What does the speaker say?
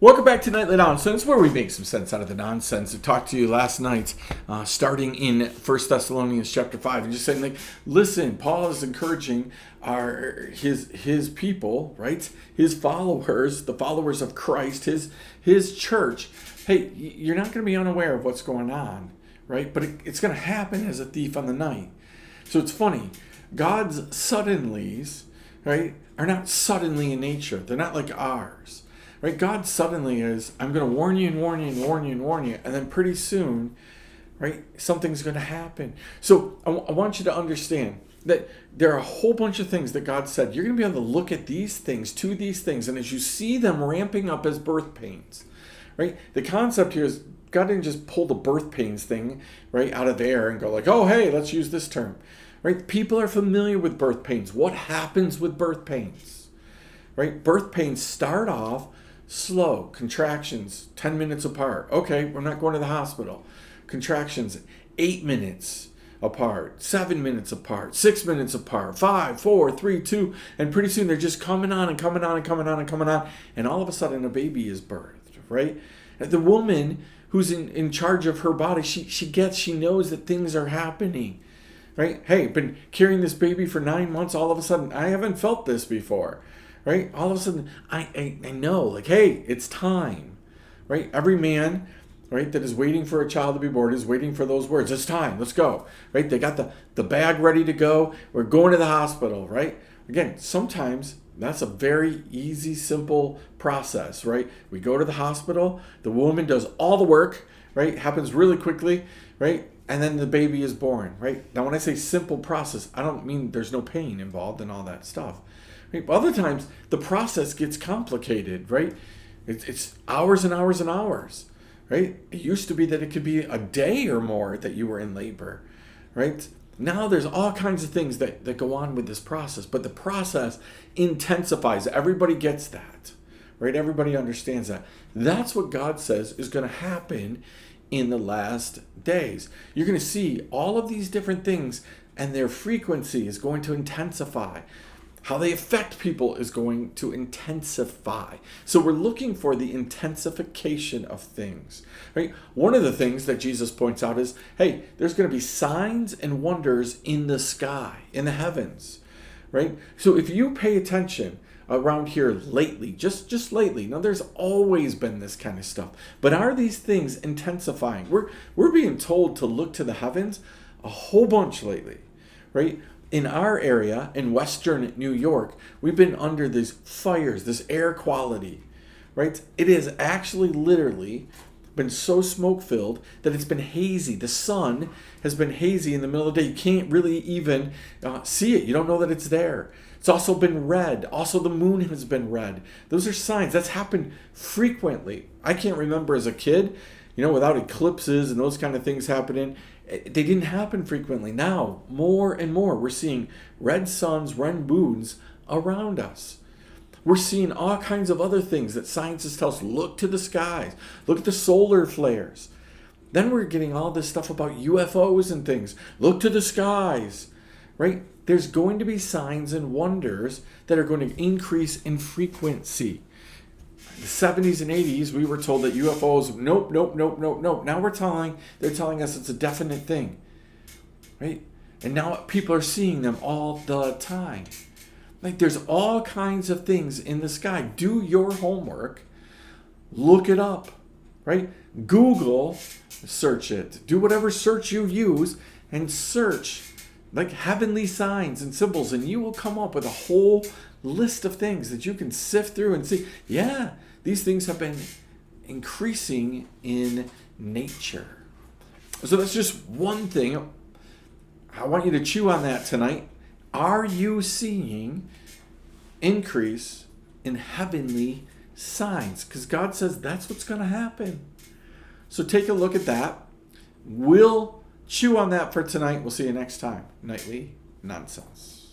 Welcome back to Nightly Nonsense, where we make some sense out of the nonsense. I talked to you last night, starting in 1 Thessalonians chapter 5, and just saying, listen, Paul is encouraging his people, right? His followers, the followers of Christ, his church. Hey, you're not going to be unaware of what's going on, right? But it's going to happen as a thief on the night. So it's funny. God's suddenlies, right, are not suddenly in nature. They're not like ours. Right? God suddenly is, I'm going to warn you and warn you and warn you and warn you. And then pretty soon, right, something's going to happen. So I want you to understand that there are a whole bunch of things that God said. You're going to be able to look at these things, to these things. And as you see them ramping up as birth pains, right? The concept here is God didn't just pull the birth pains thing, right, out of the air and go like, oh, hey, let's use this term. Right? People are familiar with birth pains. What happens with birth pains? Right? Birth pains start off slow, contractions 10 minutes apart. Okay, we're not going to the hospital. Contractions 8 minutes apart, 7 minutes apart, 6 minutes apart, 5, 4, 3, 2, and pretty soon they're just coming on and coming on and coming on and coming on, and all of a sudden a baby is birthed, right? And the woman who's in charge of her body, she knows that things are happening, right? Hey, been carrying this baby for 9 months, all of a sudden, I haven't felt this before. Right? All of a sudden, I know, like, hey, it's time. Right? Every man, right, that is waiting for a child to be born is waiting for those words. It's time. Let's go. Right? They got the bag ready to go. We're going to the hospital. Right? Again, sometimes that's a very easy, simple process. Right? We go to the hospital. The woman does all the work. Right? It happens really quickly. Right? And then the baby is born. Right? Now, when I say simple process, I don't mean there's no pain involved and all that stuff. Right? Other times, the process gets complicated, right? It's hours and hours and hours, right? It used to be that it could be a day or more that you were in labor, right? Now there's all kinds of things that go on with this process, but the process intensifies. Everybody gets that, right? Everybody understands that. That's what God says is going to happen in the last days. You're going to see all of these different things, and their frequency is going to intensify. How they affect people is going to intensify. So we're looking for the intensification of things, right? One of the things that Jesus points out is, hey, there's going to be signs and wonders in the sky, in the heavens, right? So if you pay attention around here lately, just lately, now there's always been this kind of stuff, but are these things intensifying? We're being told to look to the heavens a whole bunch lately, right? In our area, in western New York, we've been under these fires, this air quality, right? It has actually literally been so smoke-filled that it's been hazy. The sun has been hazy in the middle of the day. You can't really even see it. You don't know that it's there. It's also been red. Also, the moon has been red. Those are signs. That's happened frequently. I can't remember as a kid, without eclipses and those kind of things happening. They didn't happen frequently. Now, more and more, we're seeing red suns, red moons around us. We're seeing all kinds of other things that scientists tell us, look to the skies, look at the solar flares. Then we're getting all this stuff about UFOs and things. Look to the skies, right? There's going to be signs and wonders that are going to increase in frequency. The 70s and 80s, we were told that UFOs, nope. Now they're telling us it's a definite thing, right? And now people are seeing them all the time. Like, there's all kinds of things in the sky. Do your homework. Look it up, right? Google, search it. Do whatever search you use and search like heavenly signs and symbols, and you will come up with a whole list of things that you can sift through and see, yeah, these things have been increasing in nature. So that's just one thing. I want you to chew on that tonight. Are you seeing increase in heavenly signs? Because God says that's what's going to happen. So take a look at that. We'll chew on that for tonight. We'll see you next time. Nightly Nonsense.